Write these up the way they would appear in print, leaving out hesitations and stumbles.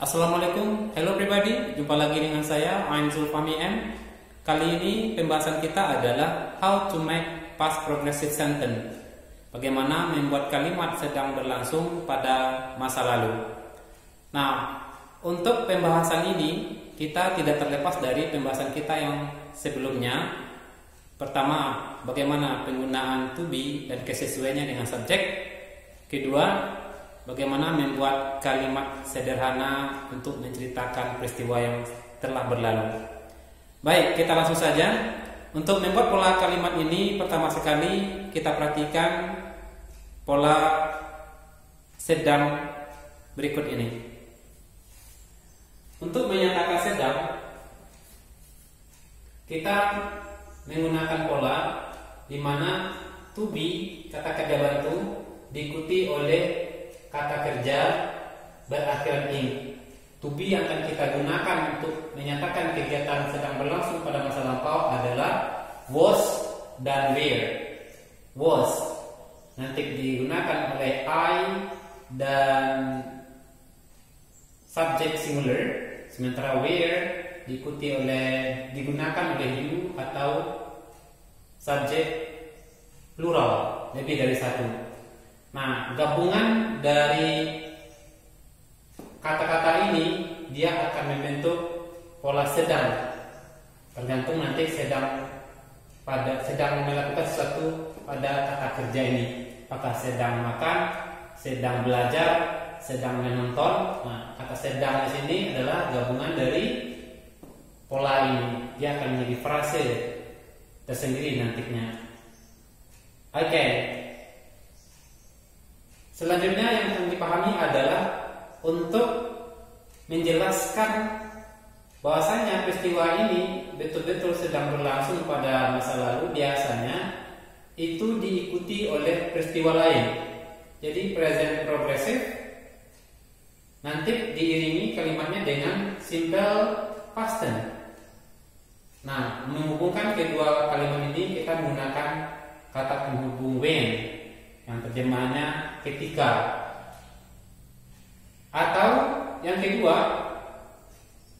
Assalamualaikum, hello everybody, jumpa lagi dengan saya, I'm Zulfami M. Kali ini pembahasan kita adalah how to make past progressive sentence. Bagaimana membuat kalimat sedang berlangsung pada masa lalu. Nah, untuk pembahasan ini kita tidak terlepas dari pembahasan kita yang sebelumnya. Pertama, bagaimana penggunaan to be dan kesesuaiannya dengan subjek. Kedua, bagaimana membuat kalimat sederhana untuk menceritakan peristiwa yang telah berlalu. Baik, kita langsung saja. Untuk membuat pola kalimat ini, pertama sekali kita perhatikan pola sedang berikut ini. Untuk menyatakan sedang, kita menggunakan pola di mana to be, kata kerja bantu, diikuti oleh kata kerja berakhiran ing. To be yang akan kita gunakan untuk menyatakan kegiatan sedang berlangsung pada masa lampau adalah was dan were. Was nanti digunakan oleh I dan subjek singular, sementara were digunakan oleh you atau subjek plural, lebih dari satu. Nah, gabungan dari kata-kata ini dia akan membentuk pola sedang. Tergantung nanti sedang melakukan sesuatu pada kata kerja ini. Apakah sedang makan, sedang belajar, sedang menonton. Nah, kata sedang di sini adalah gabungan dari pola ini. Dia akan menjadi frase tersendiri nantinya. Oke. Selanjutnya yang perlu dipahami adalah untuk menjelaskan bahwasanya peristiwa ini betul-betul sedang berlangsung pada masa lalu, biasanya itu diikuti oleh peristiwa lain. Jadi present progressive nanti diiringi kalimatnya dengan simple past tense. Nah, menghubungkan kedua kalimat ini kita menggunakan kata penghubung when yang terjemahannya ketika. Atau yang kedua,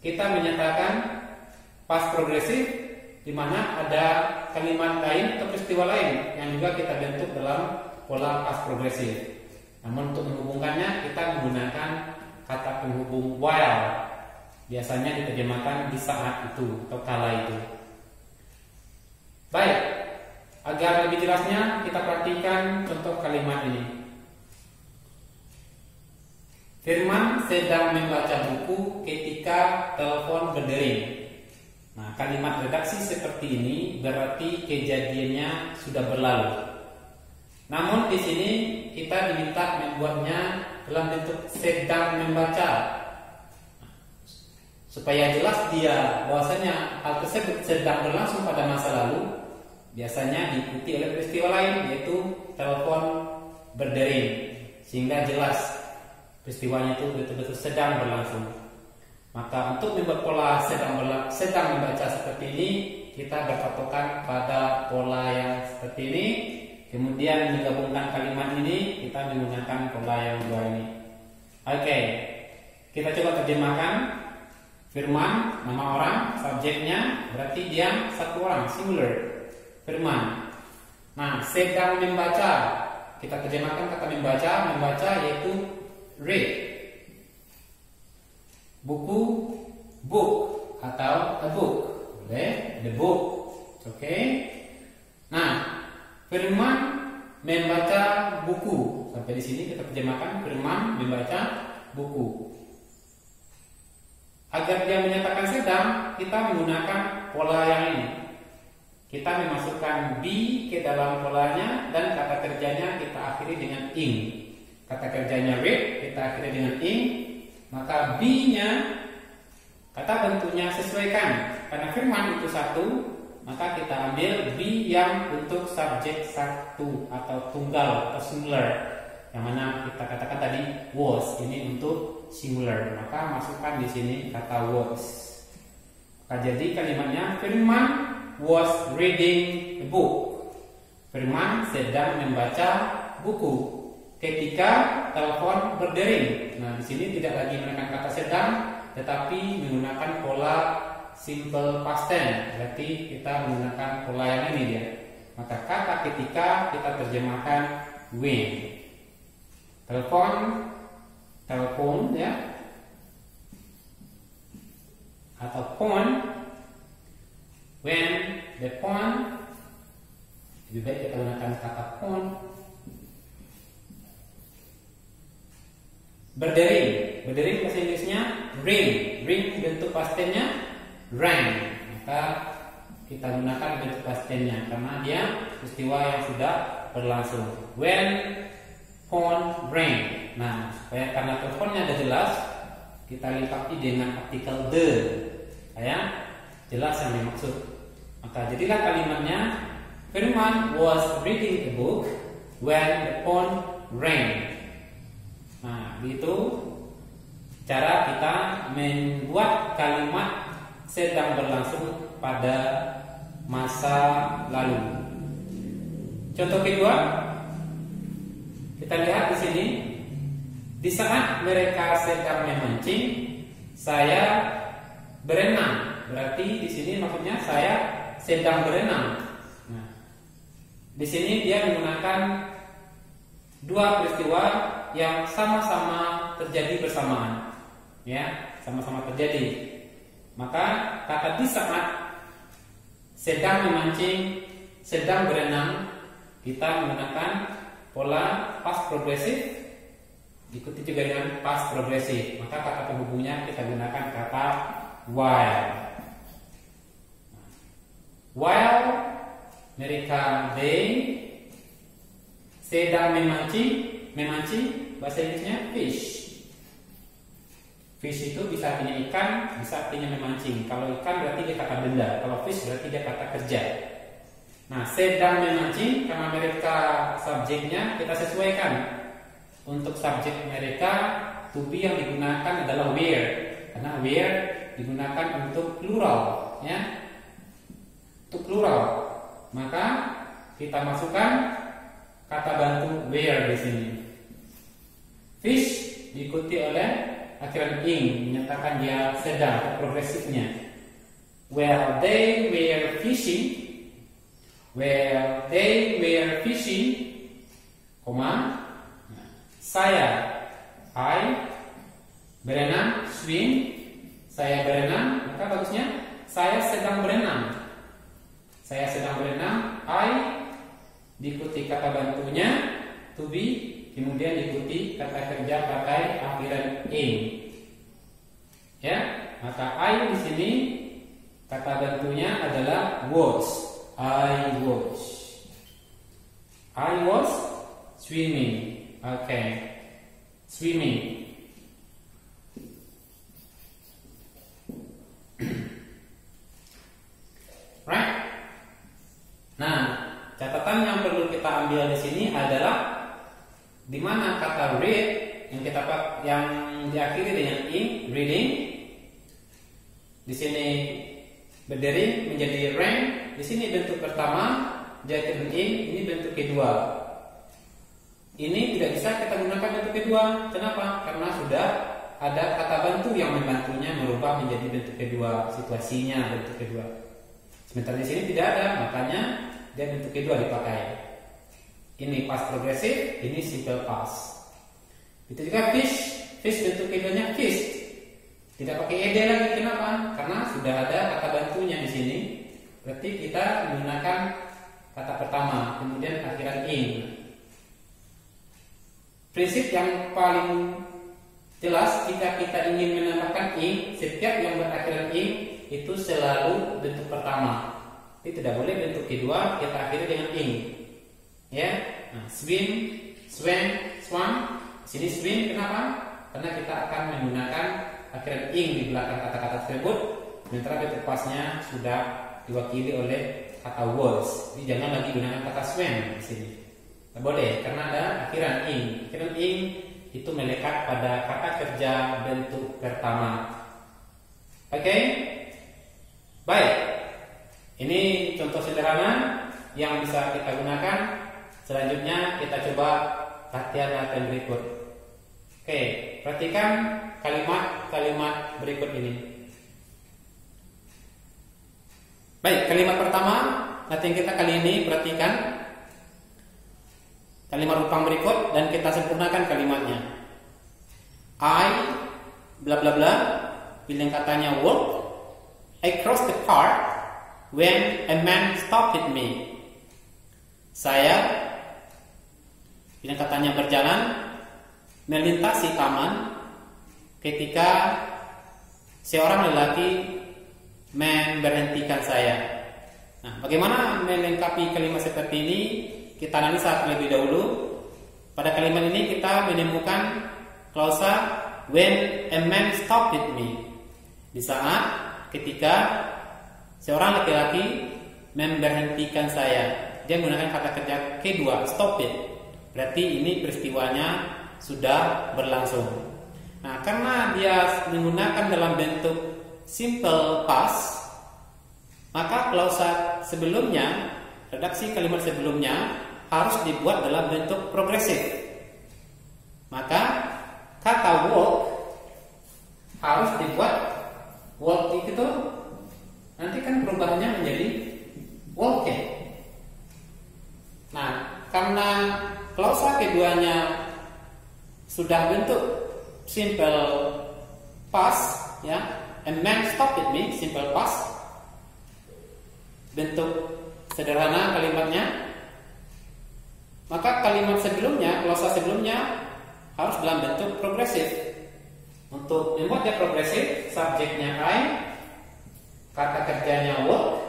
kita menyatakan past progressive di mana ada kalimat lain atau peristiwa lain yang juga kita bentuk dalam pola past progressive. Namun untuk menghubungkannya kita menggunakan kata penghubung while. Biasanya diterjemahkan di saat itu atau kala itu. Baik, agar lebih jelasnya kita perhatikan contoh kalimat ini. Firman sedang membaca buku ketika telepon berdering. Nah, kalimat redaksi seperti ini berarti kejadiannya sudah berlalu. Namun di sini kita diminta membuatnya dalam bentuk sedang membaca. Supaya jelas dia bahwasanya hal tersebut sedang berlangsung pada masa lalu, biasanya diikuti oleh peristiwa lain, yaitu telepon berdering, sehingga jelas peristiwanya itu betul-betul sedang berlangsung. Maka untuk membuat pola sedang membaca seperti ini, kita berpatokan pada pola yang seperti ini. Kemudian menggabungkan kalimat ini, kita menggunakan pola yang dua ini. Oke, kita coba terjemahkan. Firman, nama orang, subjeknya berarti dia satu orang, singular. Firman. Nah, sedang membaca. Kita terjemahkan kata membaca yaitu read. Buku, book atau a book. Boleh, the book. Oke. Nah, Firman membaca buku. Sampai di sini kita terjemahkan Firman membaca buku. Agar dia menyatakan sedang, kita menggunakan pola yang ini. Kita memasukkan be ke dalam polanya dan kata kerjanya kita akhiri dengan ing. Kata kerjanya read, kita akhiri dengan ing. Maka be-nya kata bentuknya sesuaikan. Karena firman itu satu, maka kita ambil be yang untuk subjek satu atau tunggal atau singular. Yang mana kita katakan tadi was, ini untuk singular, maka masukkan di sini kata was. Maka jadi kalimatnya Firman was reading a book. Firman sedang membaca buku ketika telepon berdering. Nah, di sini tidak lagi menekan kata sedang sedang tetapi menggunakan pola simple past tense. Berarti kita menggunakan pola yang ini dia. Maka kata ketika kita terjemahkan when. Telepon ya. Atau phone. When the phone. Lebih baik kita gunakan kata phone. Berdering bahasa Inggrisnya ring bentuk past tense-nya rang. Maka kita gunakan bentuk past tense-nya karena dia peristiwa yang sudah berlangsung. When phone rang. Nah, supaya karena teleponnya ada jelas, kita lengkapi dengan artikel the. Ya, jelas yang dimaksud. Maka jadilah kalimatnya Firman was reading a book when the phone rang. Nah, begitu cara kita membuat kalimat sedang berlangsung pada masa lalu. Contoh kedua, kita lihat di sini. Di saat mereka sedang memancing, saya berenang. Berarti di sini maksudnya saya sedang berenang. Nah, di sini dia menggunakan dua peristiwa yang sama-sama terjadi bersamaan, ya, sama-sama terjadi. Maka kata di saat, sedang memancing, sedang berenang, kita menggunakan pola past progressive, diikuti juga dengan past progressive. Maka kata penghubungnya kita gunakan kata while. While mereka sedang memancing bahasa Inggrisnya fish. Fish itu bisa artinya ikan, bisa artinya memancing. Kalau ikan berarti dia kata benda, kalau fish berarti dia kata kerja. Nah, sedang memancing karena mereka subjeknya kita sesuaikan. Untuk subjek mereka to be yang digunakan adalah where, karena where digunakan untuk plural, ya. Untuk plural, maka kita masukkan kata bantu where di sini. Fish diikuti oleh akhiran ing, menyatakan dia sedang, progresifnya. Where they were fishing, koma, saya, I, berenang, swim, saya berenang, maka bagusnya saya sedang berenang. Saya sedang berenang, I, diikuti kata bantunya to be, kemudian diikuti kata kerja pakai akhiran ing. Ya, maka I di sini kata bantunya adalah was. I was swimming. Okay, swimming. Right? Nah, catatan yang perlu kita ambil di sini adalah di mana kata read yang diakhiri dengan ing, reading. Di sini berdiri menjadi rang. Di sini bentuk pertama, jadi ing, ini bentuk kedua. Ini tidak bisa kita gunakan bentuk kedua. Kenapa? Karena sudah ada kata bantu yang membantunya merubah menjadi bentuk kedua, situasinya bentuk kedua. Sementara di sini tidak ada, makanya dia bentuk kedua dipakai. Ini past progressive, ini simple past. Itu juga fish bentuk keduanya fish. Tidak pakai ed lagi, kenapa? Karena sudah ada kata bantunya di sini. Berarti kita menggunakan kata pertama, kemudian akhiran ing. Prinsip yang paling jelas jika kita ingin menambahkan ing, setiap yang berakhiran ing itu selalu bentuk pertama. Jadi tidak boleh bentuk kedua kita akhiri dengan ing. Ya, nah, swim, swam. Sini swim, kenapa? Karena kita akan menggunakan akhiran ing di belakang kata-kata tersebut. Sementara bentuk pasnya sudah diwakili oleh kata was. Jadi jangan lagi gunakan kata swam di sini. Tidak boleh, karena ada akhiran ing. Akhiran ing itu melekat pada kata kerja bentuk pertama. Oke? Baik. Ini contoh sederhana yang bisa kita gunakan. Selanjutnya kita coba latihan berikut. Oke, perhatikan kalimat-kalimat berikut ini. Baik, kalimat pertama latihan kita kali ini, perhatikan kalimat rupang berikut dan kita sempurnakan kalimatnya. I bla bla bla, pilih katanya walk across the park when a man stopped me. Saya, pilih katanya berjalan melintasi taman ketika seorang lelaki memberhentikan saya. Nah, bagaimana melengkapi kalimat seperti ini? Kita analisa terlebih dahulu. Pada kalimat ini kita menemukan klausa when a man stopped me. Di saat ketika seorang laki-laki memberhentikan saya. Dia menggunakan kata kerja kedua, stop it. Berarti ini peristiwanya sudah berlangsung. Nah, karena dia menggunakan dalam bentuk simple past, maka klausa sebelumnya, redaksi kalimat sebelumnya harus dibuat dalam bentuk progresif. Maka kata walk harus dibuat walk itu nanti kan perubahannya menjadi walking. Nah, karena klausa keduanya sudah bentuk simple past, ya. A man stopped me, simple past. Bentuk sederhana kalimatnya. Maka kalimat sebelumnya, klausa sebelumnya harus dalam bentuk progresif. Untuk membuatnya progresif, subjeknya I, kata kerjanya work.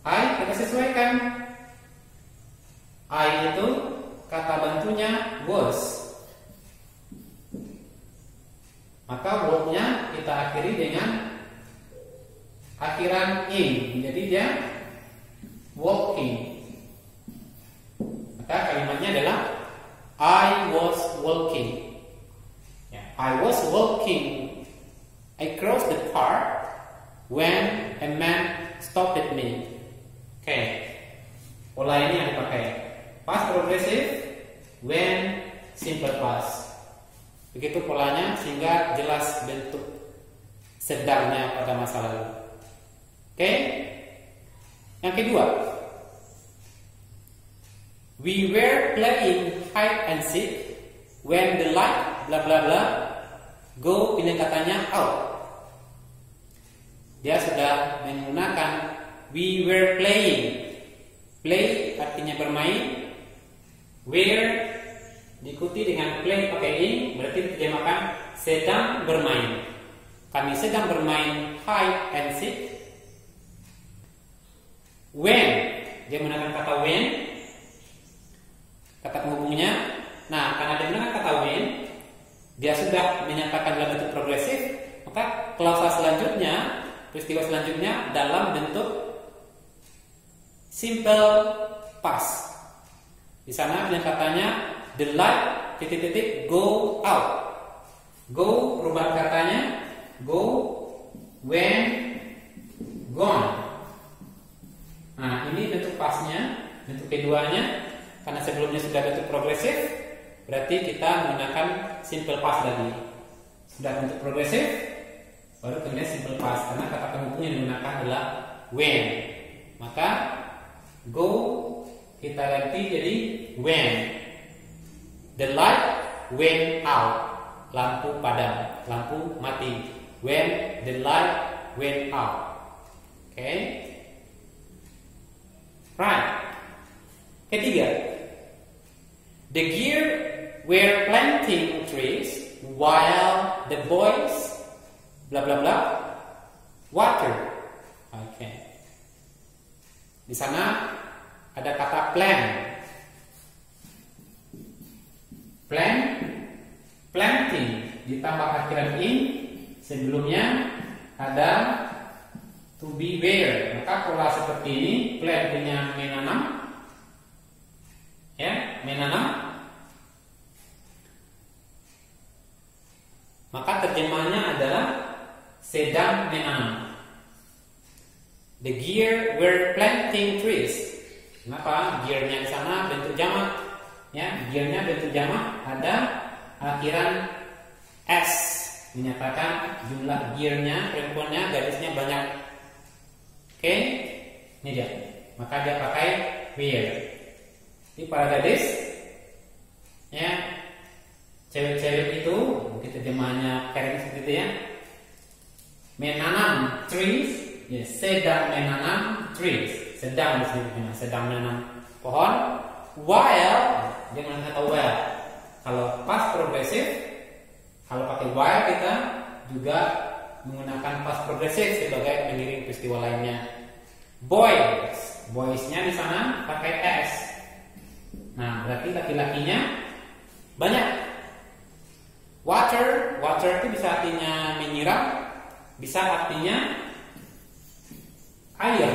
I kita sesuaikan. I itu kata bantunya was. Maka worknya kita akhiri dengan akhiran in. Jadi dia walking. Maka kalimatnya adalah I was walking. Ya, I was walking across the park when a man stopped me. Oke. Pola ini yang dipakai. Past progressive when simple past. Begitu polanya sehingga jelas bentuk sedarnya pada masa lalu. Oke. Yang kedua, we were playing hide and seek when the light bla bla bla go, pilih katanya out. Dia sudah menggunakan we were playing. Play artinya bermain. Were diikuti dengan play pakai ing, berarti diterjemahkan sedang bermain. Kami sedang bermain hide and seek. When, dia menggunakan kata when, kata penghubungnya. Nah, karena dia menggunakan kata when, dia sudah menyatakan dalam bentuk progresif, maka klausa selanjutnya, peristiwa selanjutnya dalam bentuk simple past. Di sana dengan katanya the light titik-titik go out. Go perubahan katanya go, when, gone. Nah, ini bentuk pastnya, bentuk keduanya. Karena sebelumnya sudah bentuk progresif, berarti kita menggunakan simple past lagi. Sudah bentuk progresif, baru kemudian simple past. Karena kata penghubung yang digunakan adalah when. Maka go kita ganti jadi when. The light went out. Lampu padam, lampu mati. When the light went out. Oke. Right. Ketiga, the gear were planting trees while the boys bla bla bla water. Oke. Di sana ada kata plant. Plant, planting ditambah akhiran in, sebelumnya ada to be where. Maka pola seperti ini, plantingnya menanam, ya, menanam. Maka terjemahnya adalah sedang menanam. The gear were planting trees. Kenapa? Gearnya di sana bentuk jamak. Ya, gearnya bentuk jamak, ada akhiran S, menyatakan jumlah gearnya, perempuannya, gadisnya banyak. Oke, ini dia. Maka dia pakai wear. Jadi para gadis, ya, cewek-cewek itu, mungkin terjemahannya keren seperti itu ya. Menanam trees, ya, sedang menanam trees, sedang disebutnya, sedang menanam pohon. While, jangan kata while. Kalau past progressive, kalau pakai while kita juga menggunakan past progressive sebagai pengiring peristiwa lainnya. Boys, boysnya di sana pakai s. Nah, berarti laki-lakinya banyak. Water, water itu bisa artinya menyiram, bisa artinya air.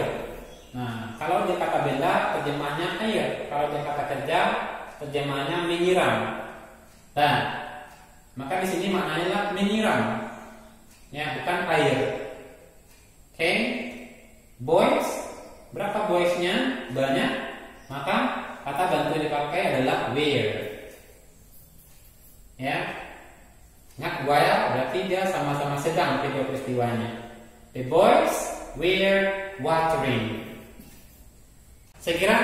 Nah, kalau dia kata bela, terjemahannya air. Kalau dia kata kerja, terjemahannya menyiram. Nah, maka di sini maknanya adalah menyiram, ya, bukan air. Oke, boys, berapa boysnya? Banyak. Maka kata bantu yang dipakai adalah wear. Ya, ingat while berarti dia sama-sama sedang kedua peristiwanya. The boys were watering. Saya kira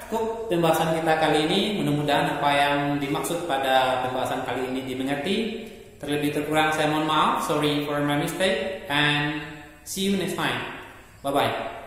cukup pembahasan kita kali ini. Mudah-mudahan apa yang dimaksud pada pembahasan kali ini dimengerti. Terlebih terkurang saya mohon maaf. Sorry for my mistake. And see you next time. Bye-bye.